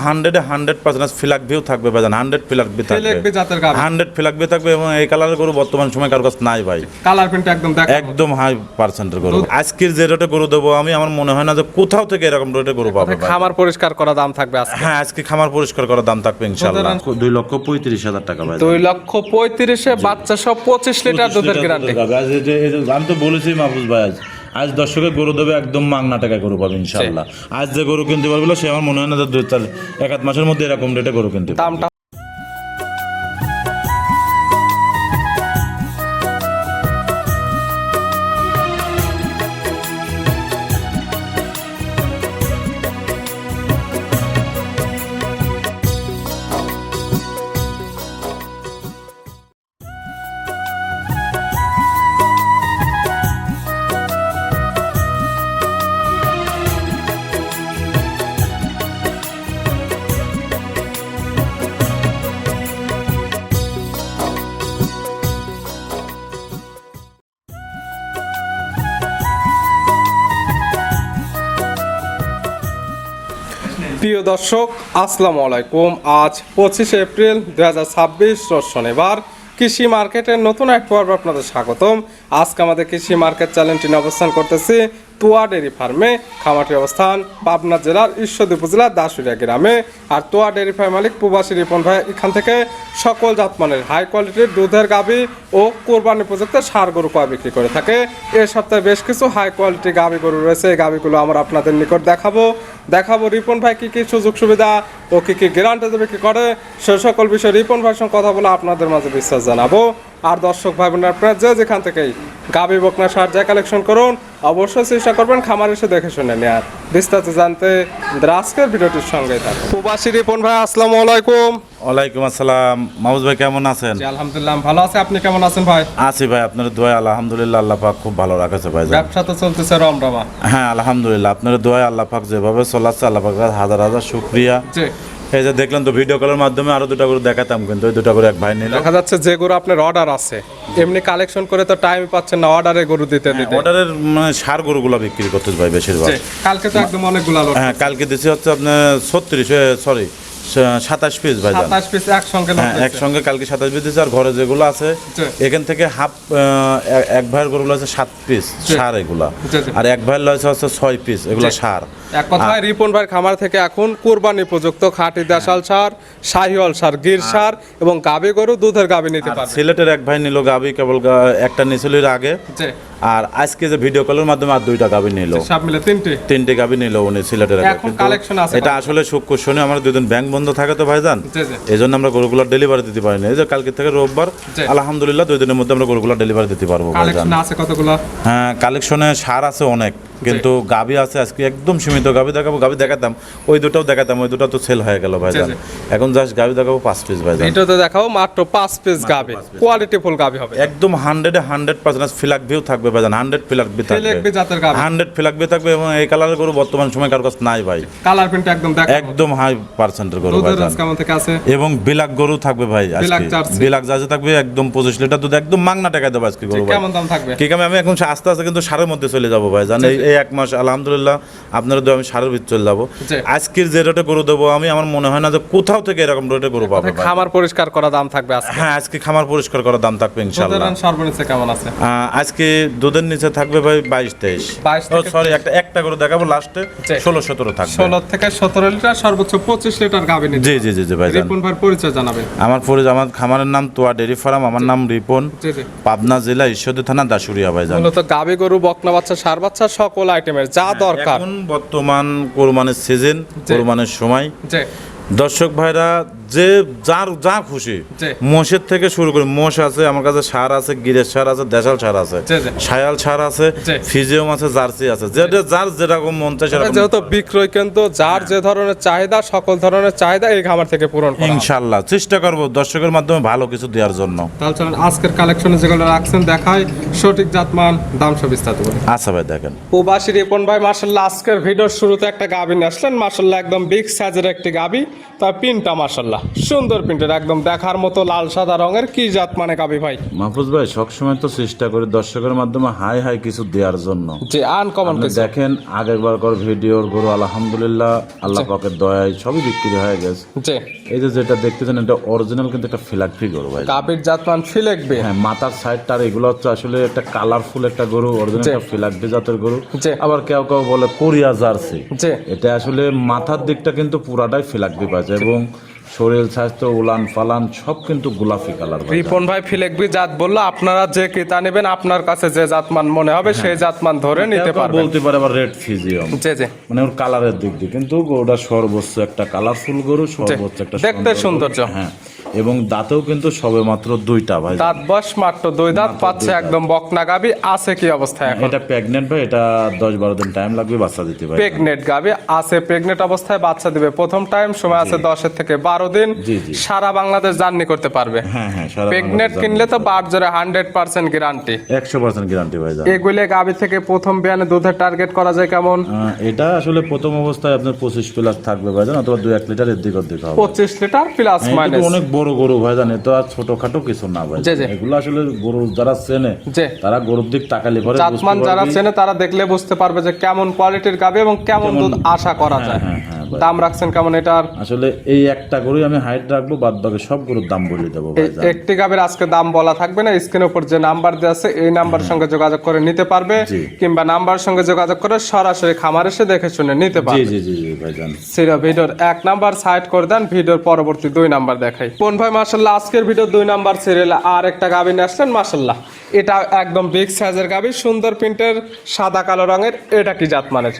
100% ফিলাক view থাকবে ভাইজান, 100 ফিলাক view থাকবে, 100 ফিলাক ভিউ থাকবে এবং এই কালারের গরু বর্তমান সময় কারো কাছে নাই ভাই। কালার প্রিন্ট একদম হাই পার্সেন্টের গরু। আজকের যে রেটে গরু দেবো আমি, আমার মনে হয় না যে কোথাও থেকে এরকম রেটে গরু পাবে। খামার পরিষ্কার করা দাম থাকবে আজকে। হ্যাঁ, আজকে খামার পরিষ্কার করার দাম থাকবে ইনশাআল্লাহ 2,35,000 টাকা ভাই। 2,35,000-এ বাচ্চা সব 25 লিটার দুধের গ্যারান্টি। আমি তো বলেছি মাহফুজ ভাই, আজ দর্শকের গরু দেবে একদম মাংনা টাকা গরু পাবে ইনশাআল্লাহ। আজ যে গরু কিনতে পারবে সে আমার মনে হয় না যে 1-1 মাসের মধ্যে এরকম রেটে গরু কিনতে পারবে। দামটা প্রিয় দর্শক আসসালামু আলাইকুম। আজ 25 এপ্রিল 2026 রোজ শনিবার। কৃষি মার্কেটের নতুন এক পর্ব আপনাদের স্বাগতম। আজকে আমাদের কৃষি মার্কেট চ্যানেলটি নিয়ে অবস্থান করতেছি তোয়া ডেয়ারি ফার্মে। খামারটির অবস্থান পাবনা জেলার ঈশ্বরদী উপজেলার দাসুরিয়া গ্রামে। আর তোয়া ডেয়ারি ফার্ম মালিক প্রবাসী রিপন ভাই এখান থেকে সকল জাতমানের হাই কোয়ালিটির দুধের গাভী ও কোরবানি উপযুক্ত ষাঁড় গরু কয় বিক্রি করে থাকে। এ সপ্তাহে বেশ কিছু হাই কোয়ালিটি গাভী গরু রয়েছে। এই গাভীগুলো আমরা আপনাদের নিকট দেখাবো রিপন ভাই কি কি সুযোগ সুবিধা ও কি কি গ্যারান্টি বিক্রি করে, সে সকল বিষয়ে রিপন ভাইয়ের সঙ্গে কথা বলে আপনাদের মাঝে বিশ্বাস জানাবো। আর দর্শক ভাই বোনেরা আপনারা যেখান থেকেই গাভী বকনা ষাঁড় যা কালেকশন করুন অবশ্যই চেষ্টা করবেন খামার এসে দেখে শুনে নেওয়ার। বিস্তারিত জানতে আজকের ভিডিওটির সঙ্গে থাকুন। প্রবাসী রিপন ভাই আসসালামু আলাইকুম। ওয়ালাইকুম আসসালাম। মাহফুজ ভাই কেমন আছেন? আলহামদুলিল্লাহ ভালো আছে, আপনি কেমন আছেন ভাই? আছি ভাই, আপনার দোয়ায় আলহামদুলিল্লাহ আল্লাহ পাক খুব ভালো রাখেছে ভাই। ব্যবসা তো চলতেছে রমরমা। হ্যাঁ আলহামদুলিল্লাহ, আপনার দোয়ায় আল্লাহ পাক যেভাবে চলাচ্ছে আল্লাহ পাক হাজার হাজার শুকরিয়া। এই যে দেখলেন তো ভিডিও কলের মাধ্যমে আরো দুটা করে দেখাতাম, কিন্তু ওই দুটা করে এক ভাই নিল। দেখা যাচ্ছে যে গরু আপনার অর্ডার আছে এমনি কালেকশন করে তো টাইম পাচ্ছেন না অর্ডারে গরু দিতে। অর্ডারের মানে সার গরুগুলো বিক্রি করতে ভাই বেশিরভাগ। কালকে তো একদম অনেকগুলো। হ্যাঁ কালকে দিছি হচ্ছে আপনার 27 পিস ভাই, 27 পিস একসঙ্গে কালকে 27 পিস দিয়েছে। আর ঘরে যেগুলো আছে এখান থেকে হাফ এক ভাইয়ের গরুগুলো আছে 7 পিস সার এগুলা, আর এক ভাইয়ের লয়েছে হচ্ছে 6 পিস এগুলো সার। এক কথায় রিপন ভাইয়ের খামার থেকে এখন কুরবানি উপযুক্ত খাঁটি দেশাল সার, শাহিওয়াল সার, গির সার এবং গাভী গরু দুধের গাভী নিতে পারবে। সিলেটের এক ভাই নিল গাভী, কেবল একটা নিছিল এর আগে। আর আজকে যে ভিডিও কলের মাধ্যমে আর দুইটা গাভী নিল, সব মিলে তিনটে গাভী নিল উনি সিলেটের। এখন কালেকশন আছে। এটা আসলে শুক্র শনি আমার দুদিন ব্যাংক বন্ধ থাকে তো ভাইজান, এই জন্য আমরা গরুগুলো ডেলিভারি দিতে পারিনি। এই যে কালকে থেকে রোববার, আলহামদুলিল্লাহ 2 দিনের মধ্যে আমরা গরুগুলো ডেলিভারি দিতে পারবো ভাইজান। হ্যাঁ কালেকশনে সার আছে অনেক, কিন্তু গাভী আছে আজকে একদম সীমিত। গাভী দেখাবো, গাভী দেখাতাম ওই দুটাও দেখাতাম, ওই দুটো তো সেল হয়ে গেল ভাইজান। এখন জাস্ট গাভী দেখাবো 5 পিস ভাইজান। এটাতে দেখাবো মাত্র 5 পিস গাভী, কোয়ালিটি ফুল গাভী হবে একদম 100% ফিলাক ভিউ থাকবে ভাইজান, 100 ফিলাক ভিউ থাকবে, 100 ফিলাক ভিউ থাকবে এবং এই কালারের গরু বর্তমান সময় কারো কাছে নাই ভাই। কালার প্রিন্ট একদম হাই পার্সেন্টের গরু ভাইজান। কেমন থেকে আছে এবং বিলাক গরু থাকবে ভাই আজকে, বিলাক জার্সি থাকবে একদম 25 লিটার দুধ একদম মাংনা টাকা দেবো আজকে গরু। কেমন দাম থাকবে? ঠিক আছে, আমি এখন আস্তে আস্তে কিন্তু সারের মধ্যে চলে যাবো ভাইজান। এই 1 মাস আলহামদুলিল্লাহ আপনারা তো আমি সারের ভিতরে চলে যাবো। আজকের যে রেটে গরু দেবো আমি, আমার মনে হয় না যে কোথাও থেকে এরকম রেটে গরু পাবে। খামার পরিষ্কার করা দাম থাকবে আজকে। হ্যাঁ আজকে খামার পরিষ্কার করা দাম থাকবে ইনশাআল্লাহ। সর্বনিচে কেমন আছে আজকে দুধের নিচে থাকবে ভাই 22-23। সরি একটা করে দেখাবো লাস্টে 16-17 থাকবে। 16 থেকে 17 লিটার সর্বোচ্চ 25 লিটার গাভী নিতে। জি ভাই। রিপন ভাইয়ের পরিচয় জানাবেন। আমার খামারের নাম তোয়া ডেয়ারি ফার্ম, আমার নাম রিপন, পাবনা জেলা ঈশ্বরদী থানা দাসুরিয়া ভাইজান। মূলত গাভী গরু বকনা বাচ্চা ষাঁড় বাচ্চা সকল আইটেমের যা দরকার। এখন বর্তমান কোরবানির সিজন, কোরবানির সময় দর্শক ভাইরা যে যার যা খুশি, মোষের থেকে শুরু করে মোষ আছে আমার কাছে, সার আছে, গিরের সার আছে, দেশাল সার আছে, শায়াল সার আছে, ফিজিয়াম আছে, জার্সি আছে, যার যেরকম মন চায় সেরকম। যেহেতু বিক্রয় কিন্তু যার যে ধরনের চাহিদা সকল ধরনের চাহিদা এই খামার থেকে পূরণ করা ইনশাআল্লাহ চেষ্টা করব দর্শকের মাধ্যমে ভালো কিছু দেওয়ার জন্য। তাহলে চলুন আজকের কালেকশনে যেগুলো রাখছেন দেখাই, সঠিক জাতমান দাম সব বিস্তারিত বলি। আচ্ছা ভাই দেখেন। প্রবাসী রিপন ভাই মাশাআল্লাহ আজকের ভিডিওর শুরুতে একটা গাভী নিয়ে আসলেন, মাশাআল্লাহ একদম বিগ সাইজের একটি গাভী। তা পিনটা মাশাআল্লাহ সুন্দর প্রিন্টের, একদম দেখার মতো লাল সাদা রঙের। কি জাত মানে গাবি ভাই? মাহফুজ ভাই সবসময় তো চেষ্টা করি দর্শকের মাধ্যমে হাই হাই কিছু দেওয়ার জন্য। যে আনকমন আপনি দেখেন আগেরবার কর ভিডিওর গরু আলহামদুলিল্লাহ আল্লাহ পাকের দয়ায় সবই বিক্রি হয়ে গেছে। যে এই যে যেটা দেখতেছেন এটা অরিজিনাল কিন্তু একটা ফিলাকফি গরু ভাই। গাবির জাতমান ফিলেকবে। হ্যাঁ, মাথার সাইডটা আর এগুলো হচ্ছে আসলে একটা কালারফুল একটা গরু, অরিজিনাল একটা ফিলাকফি জাতের গরু। যে আবার কেউ কেউ বলে কোরিয়া জার্সি। যে এটা আসলে মাথার দিকটা কিন্তু পুরাটাই ফিলাকফি পাচ্ছে এবং শরীর স্বাস্থ্য উলান পালান সব কিন্তু গোলাপি কালার। রিপন ভাই ফিলেকবি জাত বললো, আপনারা যে ক্রেতা নেবেন আপনার কাছে যে জাতমান মনে হবে সেই জাতমান ধরে নিতে পারবেন। বলতে পারে আবার রেড ফিজিয়াম, জি জি, মানে ওর কালারের দিক দিয়ে কিন্তু গরুটা সর্বোচ্চ একটা কালারফুল গরু, সর্বোচ্চ একটা দেখতে সৌন্দর্য। হ্যাঁ, এবং দাঁতেও কিন্তু সবে মাত্র দুইটা ভাই। দাঁত বয়স মাত্র 2 দাঁত পাচ্ছে, একদম বকনা গাবি আছে। কি অবস্থা এখন? এটা প্রেগনেন্ট ভাই, এটা 10-12 দিন টাইম লাগবে বাচ্চা দিতে ভাই। প্রেগনেন্ট গাবি আছে, প্রেগনেন্ট অবস্থায় বাচ্চা দিবে। প্রথম টাইম সময় আছে 10 থেকে 12 দিন। জি জি, সারা বাংলাদেশ জার্নি করতে পারবে। হ্যাঁ হ্যাঁ, সারা প্রেগনেন্ট কিনলে তো বার জোরে 100% গ্যারান্টি, 100% গ্যারান্টি ভাই। এগুলো গাবি থেকে প্রথম বিয়ানে দুধের টার্গেট করা যায় কেমন? এটা আসলে প্রথম অবস্থায় আপনার 25 প্লাস থাকবে ভাই, জান, অথবা 2-1 লিটার এর দিক হবে। 25 লিটার প্লাস মাইনাস। অনেক বড় গরু ভাই, জান, তো আর ছোটখাটো কিছু না ভাই। এগুলো আসলে গরু যারা চেনে তারা গরুর দিক তাকালে পরে জাতমান যারা চেনে তারা দেখলে বুঝতে পারবে যে কেমন কোয়ালিটির গাবি এবং কেমন দুধ আশা করা যায়। দাম রাখছেন কেমন এটার? আসলে এই একটা গরুই আমি হাইট রাখবো, বাদ বাকি সব গরুর দাম বলে দেবো ভাই। একটি গাবির আজকে দাম বলা থাকবে না, স্ক্রিনের উপর যে নাম্বার দেওয়া আছে এই নাম্বারের সঙ্গে যোগাযোগ করে নিতে পারবে, কিংবা নাম্বার সঙ্গে যোগাযোগ করে সরাসরি খামার এসে দেখে শুনে নিতে পারবে। জি জি জি ভাইজান। সেরা ভিডিওর 1 নাম্বার সাইড করে দেন, ভিডিওর পরবর্তী 2 নাম্বার দেখাই। কোন ভাই মাশাআল্লাহ আজকের ভিডিও 2 নাম্বার সিরিয়াল আর একটা গাবি নিয়ে আসলেন মাশাআল্লাহ। এটা একদম বিগ সাইজের গাবি, সুন্দর প্রিন্টের, সাদা কালো রঙের। এটা কি জাতমানের?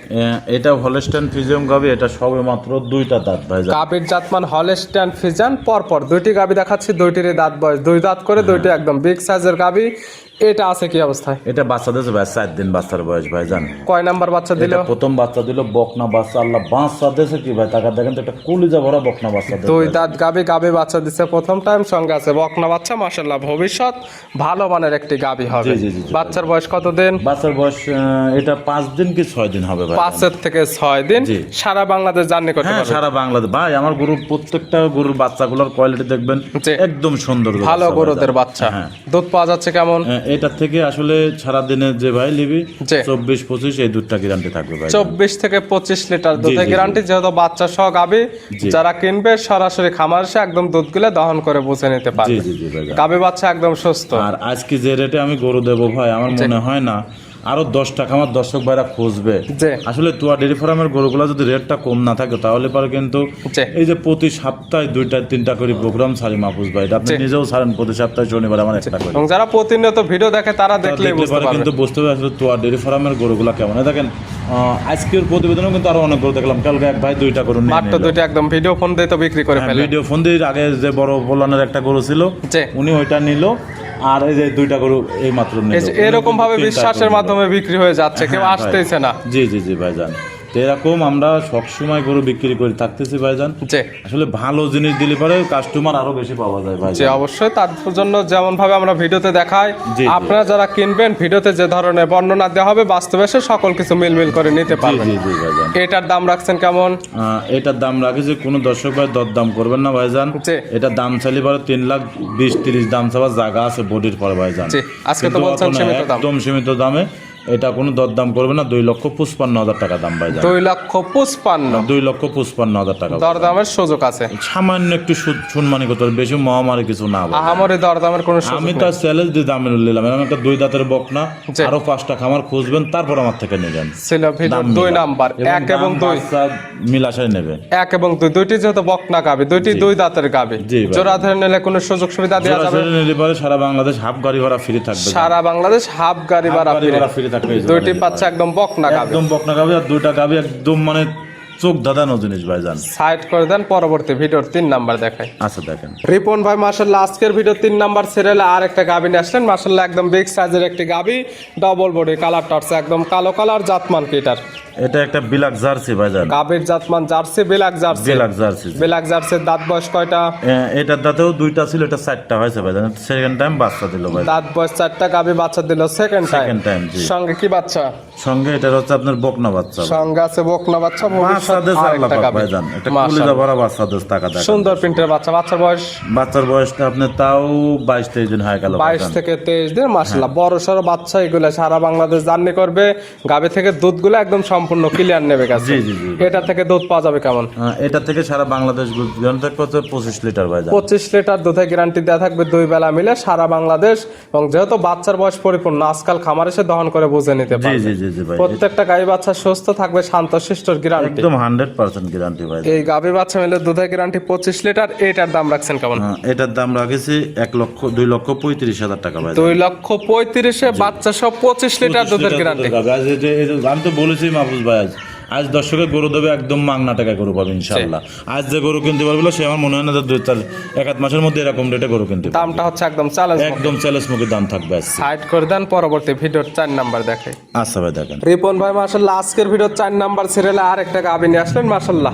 এটা হলস্টাইন ফ্রিজিয়ান গাবি, এটা সবে মাত্র 2টা দাঁত ভাইজান। গাবির জাতমান হলস্টাইন ফ্রিজিয়ান। পরপর 2টি গাবি দেখাচ্ছি, 2টির দাঁত বয়স 2 দাঁত করে, 2টি একদম বিগ সাইজের গাবি। এটা আছে কি অবস্থায়? এটা বাচ্চা দিয়েছে ভাই 4 দিন বাচ্চার বয়স ভাইজান। কয় নাম্বার বাচ্চা দিল? প্রথম বাচ্চা দিল, বকনা বাচ্চা। আল্লাহ বাচ্চা দিয়েছে কি ভাই, টাকা দেখেন তো একটা কলিজা ভরা বকনা বাচ্চা দিয়েছে। 2 দাঁত গাবি, গাবি বাচ্চা দিছে প্রথম টাইম, সঙ্গে আছে বকনা বাচ্চা। মাশাআল্লাহ ভবিষ্যৎ ভালো মানের একটি গাবি হবে। বাচ্চার বয়স কত দিন? বাচ্চার বয়স এটা 5 দিন কি 6 দিন হবে ভাই। 5 থেকে 6 দিন। সারা বাংলাদেশ জার্নি করতে পারবে। সারা বাংলাদেশ ভাই। আমার গরুর প্রত্যেকটা গরুর বাচ্চাগুলোর কোয়ালিটি দেখবেন একদম সুন্দর, ভালো গরুদের বাচ্চা। দুধ পাওয়া যাচ্ছে কেমন? এটা থেকে আসলে সারা দিনে যে ভাই লিবি 24-25 এই দুধটা গ্যারান্টি থাকবে ভাই। 24 থেকে 25 লিটার দুধের গ্যারান্টি, যেহেতু বাচ্চা সহ গাবি। যারা কিনবে সরাসরি খামার এসে একদম দুধগুলো দহন করে বুঝে নিতে পারবে। জি জি ভাই, গাবি বাচ্চা একদম সুস্থ। আর আজকে যে রেটে আমি গরু দেবো ভাই, আমার মনে হয় না আরো 10 টাকা আমার দর্শক ভাইরা খুঁজবে। আসলে তুয়া ডেরি ফার্মের গরুগুলো যদি রেটটা কম না থাকে তাহলে পরে কিন্তু এই যে প্রতি সপ্তাহে 2-3টা করে প্রোগ্রাম ছাড়ি মাহফুজ ভাই, আপনি নিজেও ছাড়েন প্রতি সপ্তাহে শনিবার আমার একটা করে। এবং যারা প্রতিনিয়ত ভিডিও দেখে তারা দেখলেই বুঝতে পারবে, কিন্তু বুঝতে পারবে আসলে তুয়া ডেরি ফার্মের গরুগুলো কেমন। দেখেন আজকের প্রতিবেদনও কিন্তু আরো অনেক গরু দেখলাম, কালকে এক ভাই 2টা গরু নিয়ে মাত্র 2টা একদম ভিডিও ফোন দিয়ে তো বিক্রি করে ফেলে। ভিডিও ফোন দিয়ে আগে যে বড় বলানের একটা গরু ছিল উনি ওইটা নিল, আর এই যে 2টা গরু এই মাত্র নিল। এরকম ভাবে বিশ্বাসের মাধ্যমে বিক্রি হয়ে যাচ্ছে, কেউ আসতেইছে না। জি জি জি ভাইজান, এরকম আমরা সবসময় গরু বিক্রি করে থাকতেছি ভাইজান। আসলে ভালো জিনিস দিলে পরে কাস্টমার আরো বেশি পাওয়া যায় ভাই। অবশ্যই, তার জন্য যেমন ভাবে আমরা ভিডিওতে দেখাই, আপনারা যারা কিনবেন ভিডিওতে যে ধরনের বর্ণনা দেওয়া হবে বাস্তবে এসে সকল কিছু মিলমিল করে নিতে পারবেন। জি জি ভাইজান। এটার দাম রাখছেন কেমন? এটার দাম রাখি যে কোনো দর্শক ভাই দরদাম করবেন না ভাইজান। এটা দাম চাইলে পরে 3,20,30 দাম চাওয়ার জায়গা আছে বডির পরে ভাইজান। আজকে তো বলছেন সীমিত দাম, একদম সীমিত দামে। এটা কোনো দরদাম করবে না। 2,55,000 টাকা দাম ভাই। 2,55,000 2,55,000 টাকা দরদামের সুযোগ আছে। সামান্য একটু সম্মানী করতে হবে, বেশি মহামারী কিছু না। আহামরি দরদামের কোনো সুযোগ আমি তো চ্যালেঞ্জ দিয়ে দামে নিলাম। আমি একটা 2 দাঁতের বকনা, আরো 5টা খামার খুঁজবেন, তারপর আমার থেকে নেবেন। ছিল ভিডিও 2 নাম্বার 1 এবং 2 মিলাশাই নেবে। 1 এবং 2 দুইটি যেহেতু বকনা গাবি, দুইটি 2 দাঁতের গাবি। জোড়া ধরে নিলে কোনো সুযোগ সুবিধা দেওয়া যাবে? জোড়া ধরে নিলে পরে সারা বাংলাদেশ হাফ গাড়ি ভাড়া ফ্রি থাকবে। সারা বাংলাদেশ হাফ গাড়ি ভাড়া ফ্রি। দুইটি পাচ্ছে একদম বকনা গাবি, একদম বকনা গাবি, আর 2টা গাবি একদম মানে চোখ ধাঁধানো জিনিস ভাইজান। সাইড করে দেন, পরবর্তী ভিডিওর 3 নাম্বার দেখাই। আচ্ছা দেখেন রিপন ভাই মাশাআল্লাহ আজকের ভিডিও 3 নাম্বার সিরিয়ালে আর একটা গাবি নিয়ে আসলেন মাশাআল্লাহ, একদম বিগ সাইজের একটি গাবি, ডাবল বডি, কালারটা হচ্ছে একদম কালো কালার। জাতমান কি এটার? এটা একটা বিলাক জার্সি ভাইজান। গাবির জাতমান জার্সি, বিলাক জার্সি। বিলাক জার্সি, বিলাক জার্সির দাঁত বয়স কয়টা? এটার দাঁতেও 2টা ছিল, এটা 4টা হয়েছে ভাইজান। সেকেন্ড টাইম বাচ্চা দিল ভাই। দাঁত বয়স 4টা, গাবি বাচ্চা দিল সেকেন্ড টাইম। জি। সঙ্গে কি বাচ্চা? সঙ্গে এটা হচ্ছে আপনার বকনা বাচ্চা। সঙ্গে আছে বকনা বাচ্চা। ভবিষ্যৎ বাচ্চা দেশ আল্লাহ আরেকটা পাক গাভী। ভাইজান, একটা মাশাআল্লাহ। কলিজা ভরা বাচ্চা দেশ টাকা দেখা। সুন্দর প্রিন্টের বাচ্চা, বাচ্চার বয়স বাচ্চার বয়সটা আপনি তাও 22-23 দিন হয়ে গেল 22 থেকে 23 দিন। মাশাআল্লাহ, বড় সড়ো বাচ্চা, এগুলো সারা বাংলাদেশ জার্নি করবে। গাভী থেকে দুধগুলো একদম সম্পূর্ণ ক্লিয়ার নেবে গেছে। জি, জি, জি। এটা থেকে দুধ পাওয়া যাবে কেমন? এটা থেকে সারা বাংলাদেশ গ্যারান্টি করতে 25 লিটার ভাইজান। 25 লিটার দুধের গ্যারান্টি দেওয়া থাকবে 2 বেলা মিলে সারা বাংলাদেশ। এবং যেহেতু বাচ্চার বয়স পরিপূর্ণ, আজকাল খামার এসে দহন করে বুঝে নিতে জি পারবে। জি জি জি ভাই, প্রত্যেকটা গাভী বাচ্চা সুস্থ থাকবে, শান্তশিষ্টর গ্যারান্টি। একদম 100% গ্যারান্টি ভাই। এই গাভী বাচ্চা মিলে দুধের গ্যারান্টি 25 লিটার। এটার দাম রাখছেন কেমন? এটার দাম রাখেছি 2,35,000 টাকা ভাই। 2,35,000 বাচ্চা সব 25 লিটার দুধের গ্যারান্টি। আমি তো বলেছি মাহফুজ ভাই, আজ দর্শকের গরু দেবে একদম মাংনা টাকা গরু পাবে ইনশাআল্লাহ। আজ যে গরু কিনতে পারবে সে আমার মনে হয় না যে 2-4 মাসের মধ্যে এরকম রেটে গরু কিনতে পারবে। দামটা হচ্ছে একদম চ্যালেঞ্জ। একদম চ্যালেঞ্জ মুখে দাম থাকবে আজকে। সাইড করে দেন, পরবর্তী ভিডিওর 4 নাম্বার দেখে। আচ্ছা ভাই দেখেন। রিপন ভাই মাশাআল্লাহ আজকের ভিডিওর 4 নাম্বার সিরিয়ালে আরেকটা গাভী নিয়ে আসলেন। মাশাআল্লাহ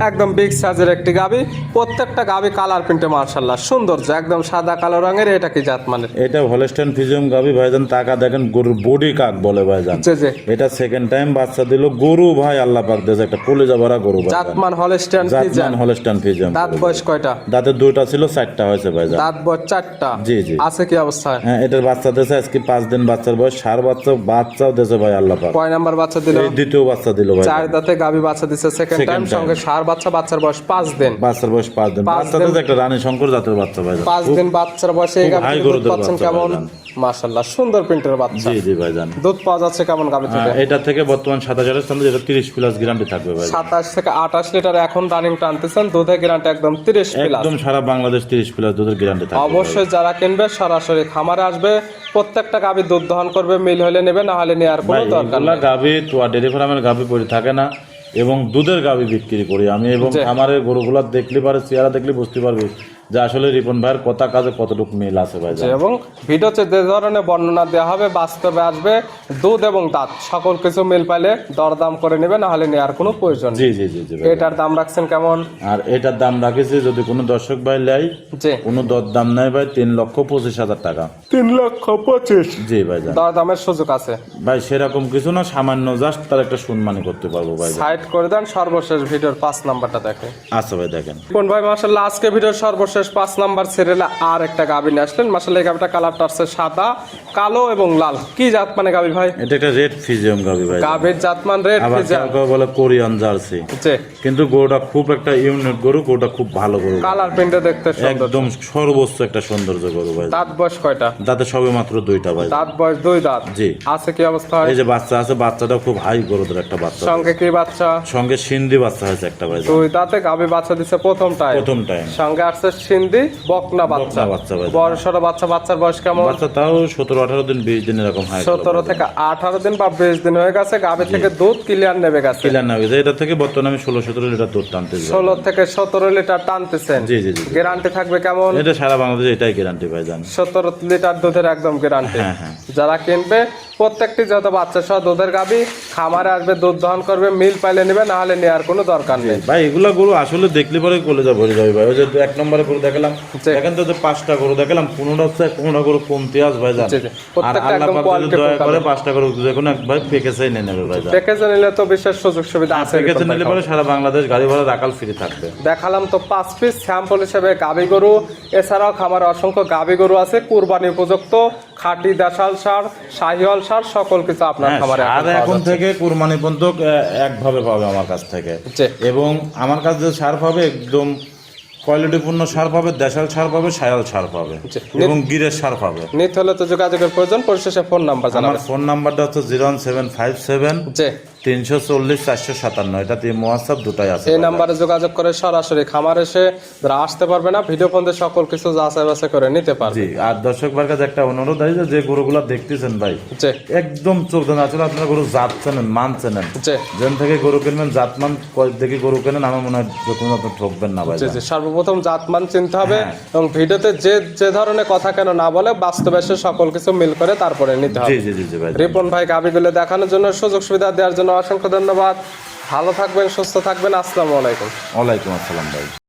একদম বিগ সাইজের একটি গাভী। প্রত্যেকটা গাভী কালার প্রিন্টে মাশাআল্লাহ সৌন্দর্য, একদম সাদা কালো রঙের। এটা কি জাত মানের? এটা হলস্টাইন ফ্রিজিয়ান গাভী ভাইজান। টাকা দেখেন গরুর বডি কাক বলে ভাইজান। জি জি। এটা সেকেন্ড টাইম বাচ্চা দিল গরু ভাই, আল্লাহ পাক দেশে একটা কলিজা ভরা গরু ভাইজান। জাতমান হলস্টাইন ফ্রিজিয়ান। জাতমান হলস্টাইন ফ্রিজিয়ান। দাঁত বয়স কয়টা? দাঁতের 2টা ছিল, 4টা হয়েছে ভাইজান। দাঁত বয়স 4টা। জি জি। আছে কি অবস্থায়? হ্যাঁ, এটার বাচ্চা দেশে আজকে 5 দিন বাচ্চার বয়স। সার বাচ্চাও দেশে ভাই, আল্লাহ পাক। কয় নাম্বার বাচ্চা দিল? এই দ্বিতীয় বাচ্চা দিল ভাই। 4 দাঁতে গাভী বাচ্চা দিছে সেকেন্ড Second টাইম। time। সঙ্গে সার বাচ্চা, বাচ্চার বয়স 5 দিন। বাচ্চার বয়স 5 দিন। 5 বাচ্চা দিন। তো একটা রানী শঙ্কর জাতের বাচ্চা ভাই। 5 দিন বাচ্চার বয়সে এই খুব গাভী high দুধ গরুদের পাচ্ছেন বাচ্চা কেমন? ভাইজান। মাশাআল্লাহ সুন্দর প্রিন্টের বাচ্চা। জি জি ভাইজান। দুধ পাওয়া যাচ্ছে কেমন গাভী থেকে? এটা থেকে বর্তমান 27 স্থানে যেটা 30 প্লাস গ্যারান্টি থাকবে ভাই। 27 থেকে 28 লিটার এখন রানিং টানতেছেন। দুধের গ্যারান্টি একদম 30 প্লাস। একদম সারা বাংলাদেশ 30 প্লাস দুধের গ্যারান্টি থাকবে। অবশ্যই যারা কিনবে সরাসরি খামারে আসবে। প্রত্যেকটা গাভী দুধ দহন করবে, মিল হলে নেবে, না হলে নেওয়ার কোনো দরকার এগুলা নেই। গাভী তো ডেয়ারি ফার্মের গাভী পড়ে থাকে না, এবং দুধের গাভী বিক্রি করি আমি। এবং খামারের গরুগুলা দেখলে পারে, চেহারা দেখলে বুঝতে পারবে যে আসলে রিপন ভাইয়ের কথা কাজে কতটুকু মিল আছে ভাই। এবং ভিডিওতে যে ধরনের বর্ণনা দেওয়া হবে বাস্তবে আসবে। দুধ এবং দাঁত সকল কিছু মিল পাইলে দরদাম করে নেবে, না হলে নেওয়ার কোনো প্রয়োজন জি নেই। জি জি জি ভাই। এটার দাম রাখছেন কেমন? আর এটার দাম রাখেছি যদি কোনো দর্শক ভাই লাই, জি কোনো দাম নাই ভাই, 3,25,000 টাকা। 3,25,000। জি ভাই জান। দরদামের সুযোগ আছে ভাই সেরকম কিছু না, সামান্য জাস্ট তার একটা সম্মানী করতে পারবো ভাই। সাইড করে দেন, সর্বশেষ ভিডিওর 5 নাম্বারটা দেখে। আচ্ছা ভাই দেখেন। কোন ভাই মাশাআল্লাহ আজকে ভিডিওর সর্বশেষ 5 নাম্বার সিরিয়ালে আর একটা গাভী নিয়ে আসলেন। মাশাআল্লাহ এই গাভীটা কালারটা আছে সাদা, কালো এবং লাল। কি জাত মানে গাভী ভাই? এটা একটা রেড ফিজিয়াম গাভী ভাই। গাভীর জাতমান রেড আবার ফিজিয়ান। কেউ বলে কোরিয়ান জার্সি। জি। কিন্তু গরুটা খুব একটা ইউনিক গরু, গরুটা খুব ভালো গরু। কালার প্রিন্টে দেখতে সুন্দর। একদম সর্বোচ্চ একটা সৌন্দর্য গরু ভাই। দাঁত বয়স কয়টা? দাঁতে সবে মাত্র 2টা ভাই। দাঁত বয়স 2 দাঁত। জি। আছে কি অবস্থা? এই যে বাচ্চা আছে, বাচ্চাটা খুব হাই গরুদের একটা বাচ্চা। সঙ্গে কি বাচ্চা? সঙ্গে সিন্ধি বাচ্চা হয়েছে একটা ভাই। 2 দাঁতে গাভী বাচ্চা দিছে প্রথম টাইম। প্রথম টাইম। সঙ্গে আসছে সিন্ধি বকনা বাচ্চা। বাচ্চা ভাই। বড় সড়ো বাচ্চা। বাচ্চার বয়স কেমন? বাচ্চা তাও 17-18 দিন 20 দিন এরকম হয়। 17 থেকে 18 দিন বা 20 দিন হয়ে গেছে। গাভী থেকে দুধ ক্লিয়ার নেবে গেছে। কিলার না হয়েছে। এটা থেকে বর্তমানে আমি 16-17 লিটার দুধ টানতে যাই। 16 থেকে 17 লিটার টানতেছেন। জি জি জি। গ্যারান্টি থাকবে কেমন? এটা সারা বাংলাদেশে এটাই গ্যারান্টি ভাই জান। 17 লিটার দুধের একদম গ্যারান্টি। হ্যাঁ হ্যাঁ। যারা কিনবে প্রত্যেকটি যত বাচ্চা সহ দুধের গাভী খামারে আসবে, দুধ দহন করবে, মিল পাইলে নেবে, না হলে নেওয়ার কোনো দরকার নেই। ভাই এগুলা গরু আসলে দেখলে পরে কলেজা ভরে যাবে ভাই। ওই যে 1 নম্বরে গরু দেখালাম, দেখেন তো 5টা গরু দেখালাম, 15টা গরু কমতে আস ভাই জান। জি, জি। আর প্রত্যেকটা আল্লাহ একদম পাক quality যদি দয়া full করে কালার। 5টা গরু যে কোনো এক ভাই প্যাকেজেই নিয়ে নেবে ভাই জান। প্যাকেজে নিলে তো বিশেষ সুযোগ সুবিধা আছে। প্যাকেজে নিলে পরে সারা বাংলাদেশ গাড়ি ভাড়া রাখাল ফ্রি থাকবে। দেখালাম তো 5 পিস স্যাম্পল হিসেবে গাভী গরু। এছাড়াও খামারে অসংখ্য গাভী গরু আছে, কুরবানি উপযুক্ত খাঁটি দেশাল সার, শাহিওয়াল সার, সকল কিছু আপনার হ্যাঁ, খামারে সার এখন থেকে কুরবানি পর্যন্ত একভাবে পাবে আমার কাছ থেকে। জি। এবং আমার কাছে যে সার পাবে একদম কোয়ালিটিপূর্ণ সার পাবে, দেশাল সার পাবে, শায়াল সার পাবে, জি। এবং গিরের সার পাবে। নিতে হলে তো যোগাযোগের প্রয়োজন। পরিশেষে ফোন নাম্বার আমার জানাবেন। ফোন নাম্বারটা হচ্ছে 01757 জি। 340 457। এটা দিয়ে হোয়াটসঅ্যাপ দুটাই আছে। এই নাম্বারে যোগাযোগ করে সরাসরি খামার এসে যারা আসতে পারবে না, ভিডিও ফোনে সকল কিছু যাচাই বাছাই করে নিতে পারবে। জি। আর দর্শক ভাইয়ের কাছে একটা অনুরোধ আছে, যে গরুগুলা দেখতেছেন ভাই জি একদম চোখ দেন, আসলে আপনারা গরু জাত চেনেন, মান চেনেন। জি যেন থেকে গরু কিনবেন জাতমান দেখে গরু কেনেন, আমার মনে হয় যে কোনো আপনি ঠকবেন না ভাই। জি জি। সর্বপ্রথম জাতমান চিনতে হবে। হ্যাঁ। এবং ভিডিওতে যে যে ধরনের কথা কেন না বলে বাস্তবে এসে সকল কিছু মিল করে তারপরে নিতে জি হবে। জি জি জি ভাই। রিপন ভাই গাভীগুলো দেখানোর জন্য, সুযোগ সুবিধা দেওয়ার জন্য অসংখ্য ধন্যবাদ। ভালো থাকবেন, সুস্থ থাকবেন। আসসালামু আলাইকুম। ওয়ালাইকুম আসসালাম ভাই।